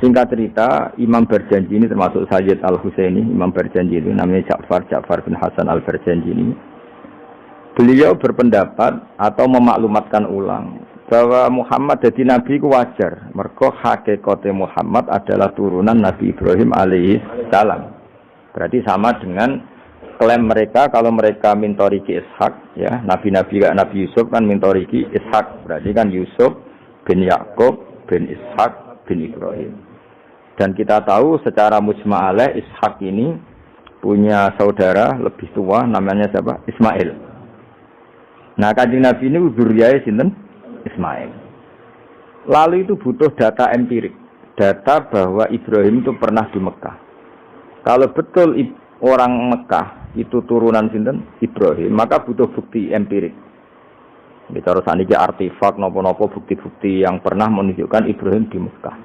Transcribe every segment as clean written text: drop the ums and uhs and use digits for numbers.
Singkat cerita, Imam Berjanji ini termasuk Sayyid Al-Husaini, Imam Berjanji itu namanya Ja'far bin Hasan Al-Berjanji ini. Beliau berpendapat atau memaklumatkan ulang bahwa Muhammad jadi nabi ku wajar. Mergo hakikate Muhammad adalah turunan Nabi Ibrahim alaihi salam. Berarti sama dengan klaim mereka kalau mereka mintoriki Ishak, ya, nabi-nabi kayak Nabi Yusuf kan mintoriki Ishak. Berarti kan Yusuf bin Yakub bin Ishak bin Ibrahim. Dan kita tahu secara mujma'alah Ishak ini punya saudara lebih tua namanya siapa? Ismail. Nah, Kanjeng Nabi ini zuriyahnya sinten? Ismail. Lalu itu butuh data empirik, data bahwa Ibrahim itu pernah di Mekah. Kalau betul orang Mekah itu turunan sinten? Ibrahim, maka butuh bukti empirik. Bicara saniki artefak nopo-nopo bukti-bukti yang pernah menunjukkan Ibrahim di Mekah.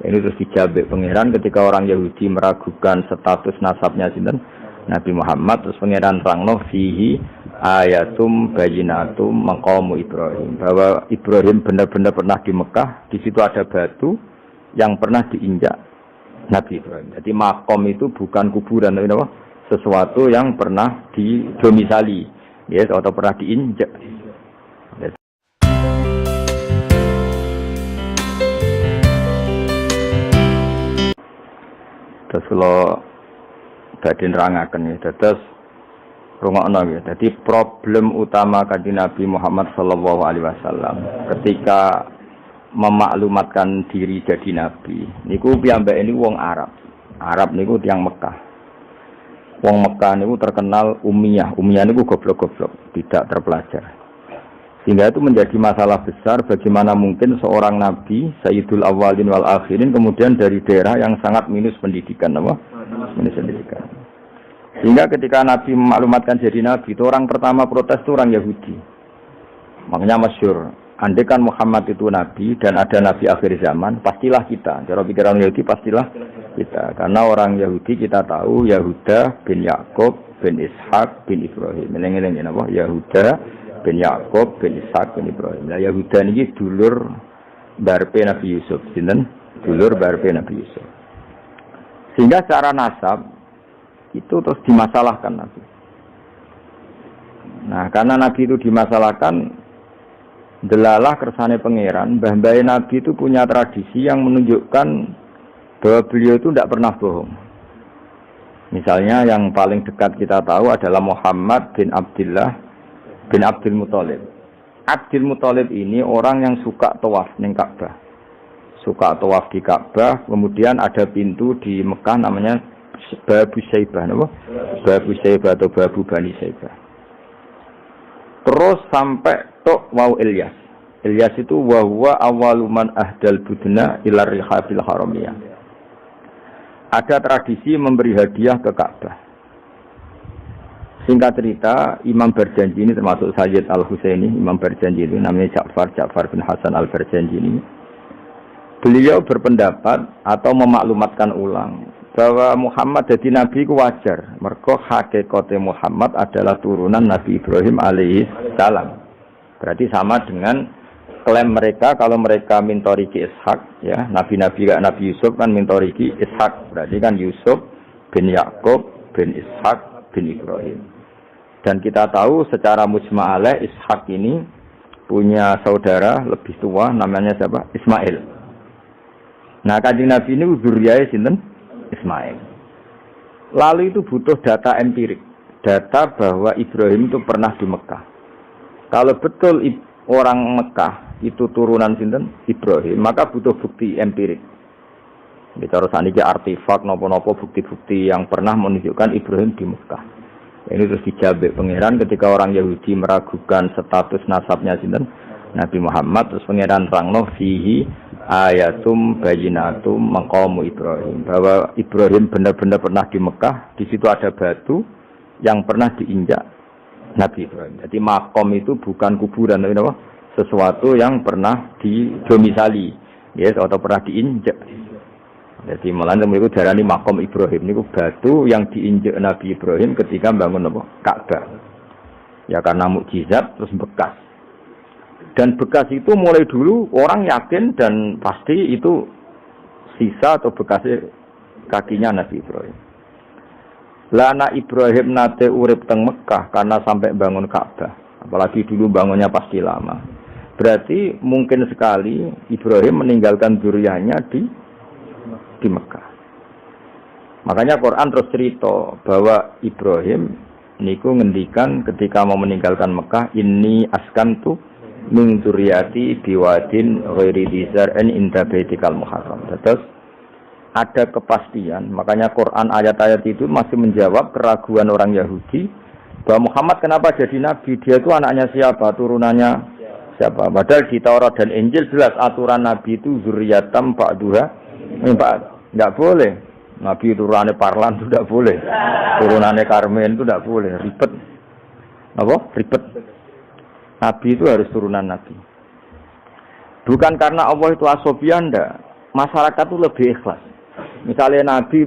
Ini terus dijabek pangeran ketika orang Yahudi meragukan status nasabnya sinten Nabi Muhammad, terus pangeran rangno fihi ayatum bayinatum maqamu Ibrahim, bahwa Ibrahim benar-benar pernah di Mekah. Di situ ada batu yang pernah diinjak Nabi Ibrahim. Jadi makom itu bukan kuburan, tapi apa? Sesuatu yang pernah didomisali, ya, atau pernah diinjak. Terus kalau badhe nerangaken ya, terus rungokno ya. Jadi problem utama Kanjeng Nabi Muhammad sallallahu alaihi wasallam ketika memaklumatkan diri jadi nabi niku piyambake ini wong Arab. Arab niku tiyang Mekah. Wong Mekah niku terkenal ummiyah. Ummiyah niku goblok-goblok, tidak terpelajar. Sehingga itu menjadi masalah besar bagaimana mungkin seorang nabi Sayyidul Awwalin wal Akhirin kemudian dari daerah yang sangat minus pendidikan, apa? Minus pendidikan. Sehingga ketika Nabi memaklumatkan jadi nabi, itu orang pertama protes itu orang Yahudi. Makanya masyhur, andai kan Muhammad itu nabi dan ada nabi akhir zaman, pastilah kita. Cara pikiran Yahudi pastilah kita. Karena orang Yahudi kita tahu Yahuda bin Yakub bin Ishak bin Ibrahim. Eling-eling napa? Yahuda bin Yakub bin Ishak bin Ibrahim. Nah, Yahuda ini dulur barpe Nabi Yusuf, sinten? Dulur barpe Nabi Yusuf. Sehingga secara nasab itu terus dimasalahkan Nabi. Nah, karena Nabi itu dimasalahkan, delalah kersane pangeran, mbah-mbah Nabi itu punya tradisi yang menunjukkan bahwa beliau itu tidak pernah bohong. Misalnya yang paling dekat kita tahu adalah Muhammad bin Abdullah bin Abdul Muthalib. Abdul Muthalib ini orang yang suka tawaf ning Ka'bah. Suka tawaf di Ka'bah, kemudian ada pintu di Mekah namanya Babu Saibah, apa? Babu Saibah atau Babu Bani Saibah. Terus sampai tok wau Ilyas. Ilyas itu wa huwa awwaluman ahdal budna ila rihabil haramiyah. Ada tradisi memberi hadiah ke Ka'bah. Singkat cerita, Imam Berjanji ini termasuk Sayyid Al-Husaini, Imam Berjanji itu namanya Ja'far bin Hasan Al-Berjanji ini. Beliau berpendapat atau memaklumatkan ulang bahwa Muhammad jadi nabi ku wajar. Mergo hakikate Muhammad adalah turunan Nabi Ibrahim alaihi salam. Berarti sama dengan klaim mereka kalau mereka mintoriki Ishak, ya, nabi-nabi kayak Nabi Yusuf kan mintoriki Ishak. Berarti kan Yusuf bin Yakub bin Ishak bin Ibrahim. Dan kita tahu secara mujma'alah Ishak ini punya saudara lebih tua namanya siapa? Ismail. Nah, Kanjeng Nabi ini zuriyahnya sinten? Ismail. Lalu itu butuh data empirik, data bahwa Ibrahim itu pernah di Mekah. Kalau betul orang Mekah itu turunan sinten? Ibrahim, maka butuh bukti empirik. Bicara saniki artefak nopo-nopo bukti-bukti yang pernah menunjukkan Ibrahim di Mekah. Ini terus dijabek pangeran ketika orang Yahudi meragukan status nasabnya sinten Nabi Muhammad, terus pangeran rangno fihi ayatum bayinatum maqamu Ibrahim, bahwa Ibrahim benar-benar pernah di Mekah. Di situ ada batu yang pernah diinjak Nabi Ibrahim. Jadi makom itu bukan kuburan, tapi apa? Sesuatu yang pernah didomisali, ya, atau pernah diinjak. Jadi malah itu darani makom Ibrahim niku batu yang diinjak Nabi Ibrahim ketika bangun apa? Ka'bah. Ya karena mukjizat terus bekas. Dan bekas itu mulai dulu orang yakin dan pasti itu sisa atau bekas kakinya Nabi Ibrahim. Lana Ibrahim nate urip teng Mekah karena sampai bangun Ka'bah. Apalagi dulu bangunnya pasti lama. Berarti mungkin sekali Ibrahim meninggalkan zuriyahnya di Mekah. Makanya Quran terus cerita bahwa Ibrahim niku ngendikan ketika mau meninggalkan Mekah, inni askantu min zuriyati biwadin ghairi dzar'in inda baitikal muharram. Terus ada kepastian, makanya Quran ayat-ayat itu masih menjawab keraguan orang Yahudi bahwa Muhammad kenapa jadi nabi, dia itu anaknya siapa, turunannya siapa. Padahal di Taurat dan Injil jelas aturan nabi itu zuriyatam ba'duha enggak boleh. Nabi turunannya Parlan itu tidak boleh, turunannya Karmen itu tidak boleh, ribet. Apa? Ribet. Nabi itu harus turunan nabi. Bukan karena Allah itu asobian, enggak. Masyarakat itu lebih ikhlas. Misalnya Nabi,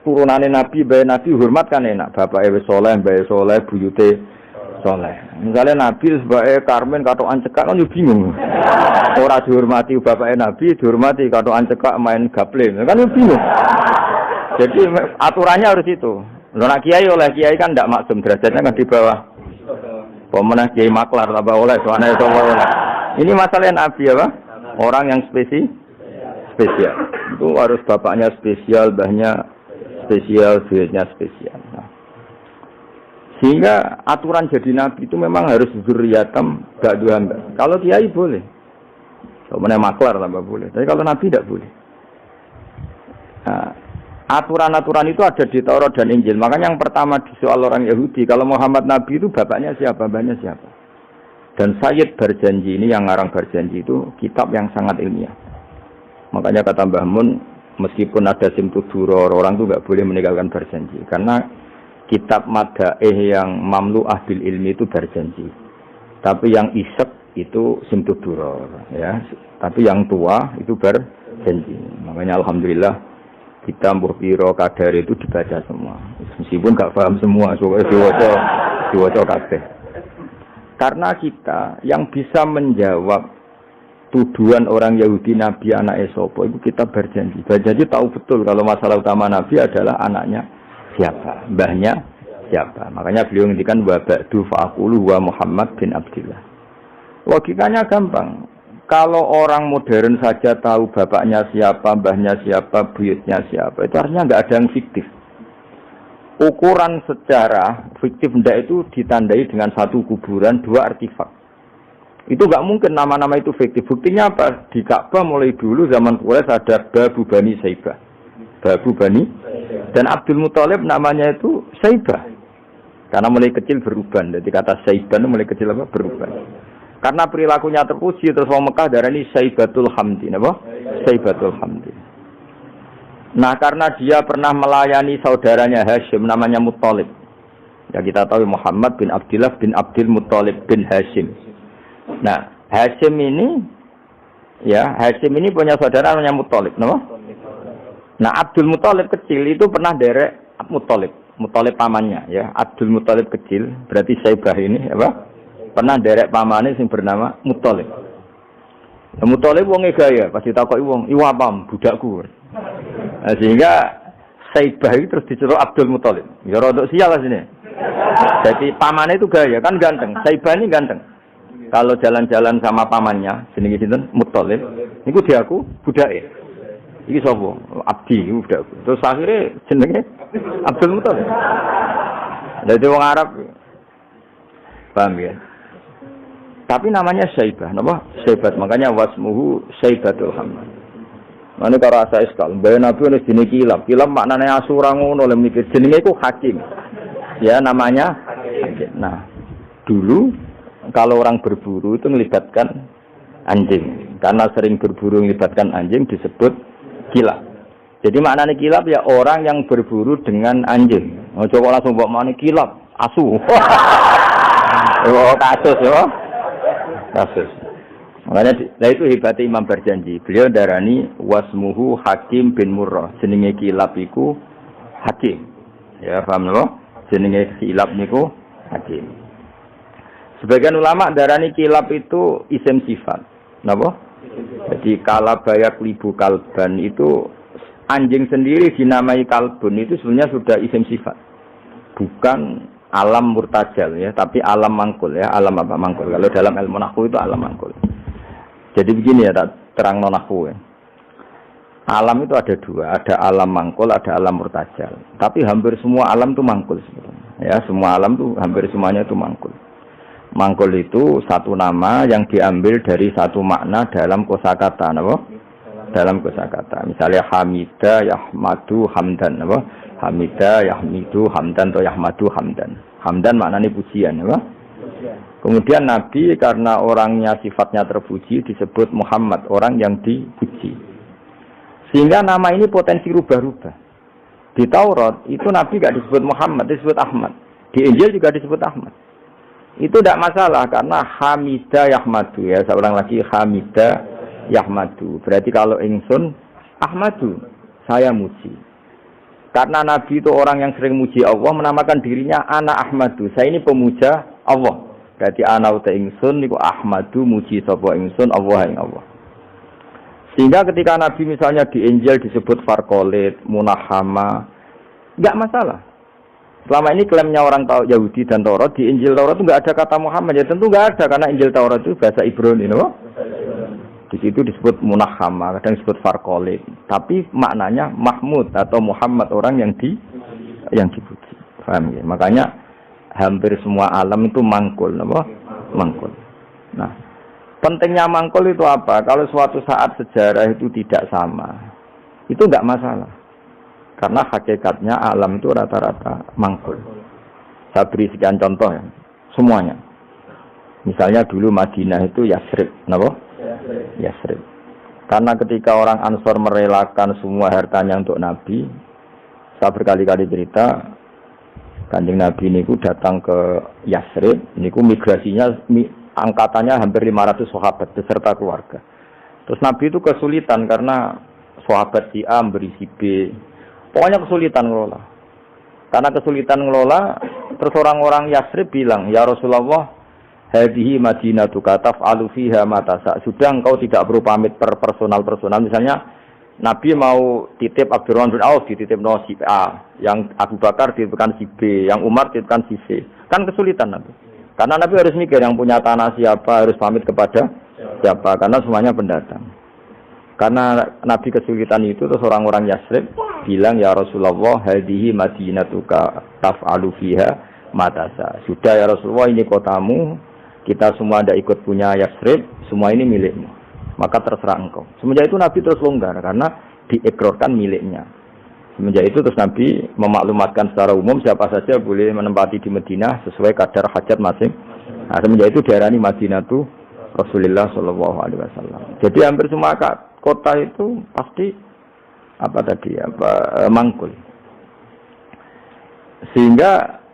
turunannya Nabi, bayi Nabi hormat kan enak. Bapak Ewe Soleh, bayi Soleh, buyute Soleh. Misalnya Nabi sebagai Karmen, katoan cekak kan juga bingung. Orang dihormati Bapak Nabi, dihormati katoan cekak main gaple, kan juga bingung. Jadi aturannya harus itu. Nak kiai oleh kiai kan tidak maksum, derajatnya kan di bawah. Pemenang kiai maklar, tambah oleh, soalnya itu oleh. Ini masalah Nabi apa? Orang yang spesial. Itu harus bapaknya spesial, mbahnya spesial, duitnya spesial. Nah. Sehingga aturan jadi nabi itu memang harus zuriyatam ba'duha. Kalau kiai boleh. Kalau maklar tambah boleh. Tapi kalau nabi tidak boleh. Nah, aturan-aturan itu ada di Taurat dan Injil. Makanya yang pertama di soal orang Yahudi, kalau Muhammad nabi itu bapaknya siapa, mbahnya siapa. Dan Sayyid Barjanji ini yang ngarang Barjanji itu kitab yang sangat ilmiah. Makanya kata Mbah Mun, meskipun ada simtuduror, orang itu nggak boleh meninggalkan Barjanji. Karena kitab Madaih yang mamlu'ah bil ilmi itu Barjanji. Tapi yang isek itu simtuduror. Ya. Tapi yang tua itu Barjanji. Makanya Alhamdulillah, kita mbuh piro kadar itu dibaca semua. Meskipun nggak paham semua, soalnya diwaca kabeh. Karena kita yang bisa menjawab tuduhan orang Yahudi Nabi anak Esopo itu kita berjanji. Berjanji tahu betul kalau masalah utama Nabi adalah anaknya siapa, mbahnya siapa. Makanya beliau ngendikan wa ba'du fa'aqulu wa Muhammad bin Abdillah. Logikanya gampang. Kalau orang modern saja tahu bapaknya siapa, mbahnya siapa, buyutnya siapa, itu artinya nggak ada yang fiktif. Ukuran sejarah fiktif ndak itu ditandai dengan satu kuburan, dua artefak. Itu nggak mungkin nama-nama itu fiktif. Buktinya apa? Di Ka'bah mulai dulu zaman Quraisy ada Babu Bani Saibah. Babu Bani dan Abdul Muthalib namanya itu Saibah. Karena mulai kecil beruban. Jadi kata Saibah itu mulai kecil apa? Beruban. Karena perilakunya terpuji terus orang Mekah darani Saibatul Hamdi, apa? Saibatul Hamdi. Nah, karena dia pernah melayani saudaranya Hashim namanya Muthalib. Ya kita tahu Muhammad bin Abdillah bin Abdul Muthalib bin Hashim. Nah, Hashim ini punya saudara namanya Muthalib, no? Nah, Abdul Muthalib kecil itu pernah derek Muthalib pamannya, ya. Abdul Muthalib kecil, berarti Saibah ini, apa? Pernah derek pamannya yang bernama Muthalib. Nah, Muthalib wong gaya, pasti takoki wong, "Iwa pam, budakku." Nah, sehingga Saibah itu terus diceluk Abdul Muthalib. Ya rodok sial lah sini. Jadi pamannya itu gaya, kan ganteng. Saibah ini ganteng. Kalau jalan-jalan sama pamannya, jenenge sinten? Muthalib. Niku diaku budake. Iki sapa? Abdi iku budakku. Terus akhirnya jenenge Abdul Muthalib. Dadi wong Arab. Paham ya? Tapi namanya Saibah, napa? Saibat. Makanya wasmuhu Saibatul Hamd. Mane karo asa iskal. Bae Nabi wis jenenge Kilab. Kilab maknane asura ngono lho mikir. Jenenge iku Hakim. Ya namanya Hakim. Nah, dulu kalau orang berburu itu melibatkan anjing. Karena sering berburu melibatkan anjing disebut kilab. Jadi maknanya kilab ya orang yang berburu dengan anjing. Oh, coba langsung bawa mana kilab, asu. Oh, kasus ya. Kasus. Makanya itu hebatnya Imam Barjanji. Beliau darani wasmuhu Hakim bin Murrah. Jenenge kilab iku Hakim. Ya paham lho? Jenenge kilab niku Hakim. Sebagian ulama darani kilab itu isim sifat. Napa? Jadi kalabaya klibu kalban itu anjing sendiri dinamai kalbun itu sebenarnya sudah isim sifat. Bukan alam murtajal ya, tapi alam mangkul ya. Alam apa mangkul? Kalau dalam ilmu nahwu itu alam mangkul. Jadi begini ya, tak terang nahwu ya. Alam itu ada dua, ada alam mangkul, ada alam murtajal. Tapi hampir semua alam itu mangkul sebetulnya. Ya, semua alam itu hampir semuanya itu mangkul. Mangkul itu satu nama yang diambil dari satu makna dalam kosakata, apa? Dalam kosakata. Misalnya Hamida, Yahmadu, Hamdan, apa? Hamida, Yahmidu, Hamdan atau Yahmadu, Hamdan. Hamdan maknanya pujian, apa? Kemudian Nabi karena orangnya sifatnya terpuji disebut Muhammad, orang yang dipuji. Sehingga nama ini potensi rubah-rubah. Di Taurat itu Nabi tidak disebut Muhammad, disebut Ahmad. Di Injil juga disebut Ahmad. Itu tidak masalah karena Hamida Yahmadu ya. Seorang lagi Hamida Yahmadu. Berarti kalau ingsun Ahmadu, saya muji. Karena Nabi itu orang yang sering muji Allah, menamakan dirinya Ana Ahmadu. Saya ini pemuja Allah. Berarti ana uta ingsun niku Ahmadu muji sapa ingsun Allah ing Allah. Sehingga ketika Nabi misalnya di Injil disebut Farqolit, Munahama, enggak masalah. Selama ini klaimnya orang Yahudi dan Taurat, di Injil Taurat itu enggak ada kata Muhammad. Ya tentu enggak ada karena Injil Taurat itu bahasa Ibrani, no? Di situ disebut Munahama, kadang disebut Farqolit. Tapi maknanya Mahmud atau Muhammad, orang yang dipuji. Paham ya? Makanya hampir semua alam itu mangkul, no? Mangkul. Nah, pentingnya mangkul itu apa? Kalau suatu saat sejarah itu tidak sama, itu enggak masalah. Karena hakikatnya alam itu rata-rata mangkul. Saya beri sekian contoh ya, semuanya. Misalnya dulu Madinah itu Yasrib, kenapa? Yasrib. Karena ketika orang Ansor merelakan semua hartanya untuk Nabi, saya berkali-kali cerita, Kanjeng Nabi niku datang ke Yasrib, niku migrasinya angkatannya hampir 500 sahabat beserta keluarga. Terus Nabi itu kesulitan karena sahabat si A beri si B. Pokoknya kesulitan ngelola. Karena kesulitan ngelola, terus orang-orang Yasrib bilang, "Ya Rasulullah, hadhihi madinatuka taf'alu fiha ma tasa." Sudah engkau tidak perlu pamit per personal. Misalnya Nabi mau titip Abdurrahman bin Auf dititip no si A, yang Abu Bakar dititipkan si B, yang Umar dititipkan si C. Kan kesulitan Nabi. Karena Nabi harus mikir yang punya tanah siapa, harus pamit kepada siapa, karena semuanya pendatang. Karena Nabi kesulitan itu, terus orang-orang Yasrib bilang, "Ya Rasulullah, hadhihi madinatuka taf'alu fiha ma tasa." Sudah ya Rasulullah, ini kotamu, kita semua ada ikut punya Yasrib, semua ini milikmu. Maka terserah engkau. Semenjak itu Nabi terus longgar karena diikrarkan miliknya. Semenjak itu terus Nabi memaklumatkan secara umum siapa saja boleh menempati di Madinah sesuai kadar hajat masing. Nah, semenjak itu diarani Madinatu Rasulullah Shallallahu Alaihi Wasallam. Jadi hampir semua kota itu pasti mangkul. Sehingga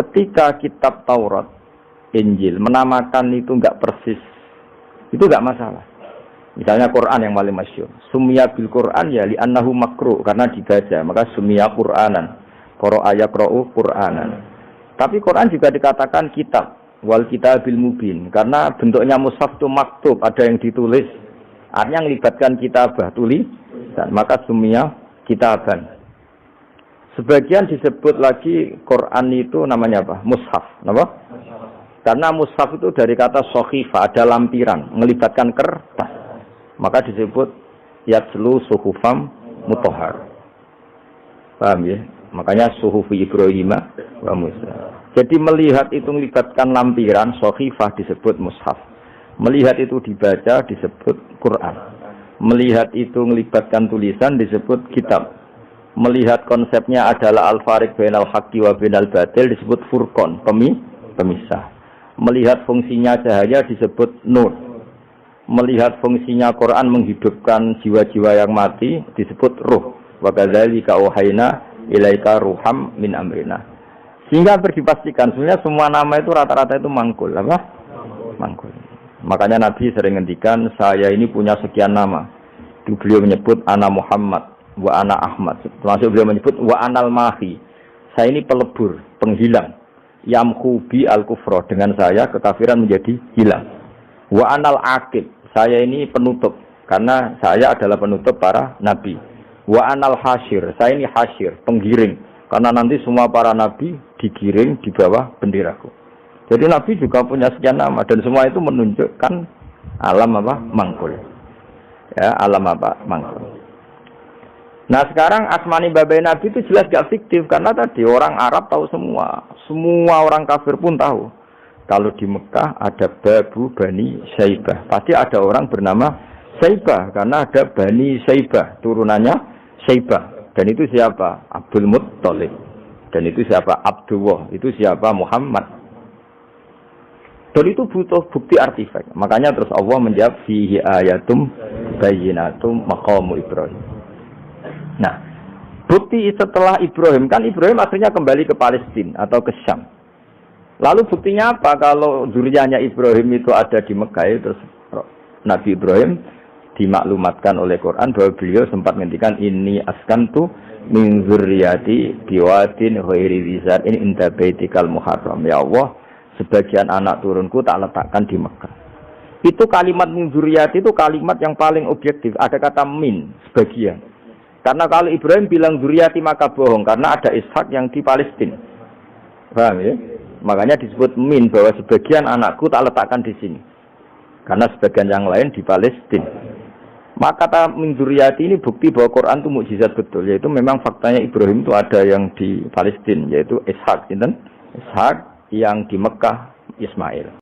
ketika kitab Taurat, Injil menamakan itu enggak persis, itu enggak masalah. Misalnya Quran yang paling masyhur, sumya bil Quran ya li annahu makru, karena dibaca, maka sumya Quranan. Qara'a yaqra'u Quranan. Tapi Quran juga dikatakan kitab, wal kitabil mubin, karena bentuknya mushaf itu maktub, ada yang ditulis. Artinya melibatkan kitabah, tulisan, maka sumya kitaban. Sebagian disebut lagi Quran itu namanya apa? Mushaf, apa? Karena mushaf itu dari kata sohifah, ada lampiran, melibatkan kertas. Maka disebut yatslu suhufam mutahhar. Paham ya? Makanya suhufi Ibrahim wa Musa. Jadi melihat itu melibatkan lampiran, sohifah disebut mushaf. Melihat itu dibaca disebut Quran. Melihat itu melibatkan tulisan disebut kitab. Melihat konsepnya adalah al-fariq bainal haqqi wa bainal batil disebut furqan, pemisah. Melihat fungsinya cahaya disebut nur. Melihat fungsinya Quran menghidupkan jiwa-jiwa yang mati disebut ruh. Wa kadzalika auhayna ilaika ruham min amrina. Sehingga dipastikan sebenarnya semua nama itu rata-rata itu mangkul, apa? Mangkul. Makanya Nabi sering ngendikan, saya ini punya sekian nama. Beliau menyebut ana Muhammad wa ana Ahmad. Termasuk beliau menyebut wa anal mahi. Saya ini pelebur, penghilang. Yamhu bi al-kufra, dengan saya kekafiran menjadi hilang. Wa anal aqib, saya ini penutup. Karena saya adalah penutup para nabi. Wa anal hasyir, saya ini hasyir, penggiring. Karena nanti semua para nabi digiring di bawah benderaku. Jadi nabi juga punya sekian nama dan semua itu menunjukkan alam apa? Mangkul. Ya, alam apa? Mangkul. Nah sekarang asmani babai nabi itu jelas gak fiktif karena tadi orang Arab tahu semua orang kafir pun tahu. Kalau di Mekah ada Babu Bani Saibah, pasti ada orang bernama Saibah karena ada Bani Saibah, turunannya Saibah. Dan itu siapa? Abdul Muttalib. Dan itu siapa? Abdullah. Itu siapa? Muhammad. Dan itu butuh bukti artifak. Makanya terus Allah menjawab fihi ayatum bayyinatum maqamu Ibrahim. Nah, bukti setelah Ibrahim, kan Ibrahim akhirnya kembali ke Palestina atau ke Syam. Lalu buktinya apa kalau zuriyahnya Ibrahim itu ada di Mekah, terus Nabi Ibrahim dimaklumatkan oleh Quran bahwa beliau sempat menghentikan ini askantu min zurriyati biwatin ghairi dzar ini inda baitikal muharram. Ya Allah, sebagian anak turunku tak letakkan di Mekah. Itu kalimat min zurriyati itu kalimat yang paling objektif. Ada kata min, sebagian. Karena kalau Ibrahim bilang zuriyati maka bohong karena ada Ishak yang di Palestina. Paham ya? Makanya disebut min bahwa sebagian anakku tak letakkan di sini. Karena sebagian yang lain di Palestina. Maka kata min zuriyati ini bukti bahwa Quran itu mukjizat betul, yaitu memang faktanya Ibrahim itu ada yang di Palestina, yaitu Ishak, Ishak yang di Mekah Ismail.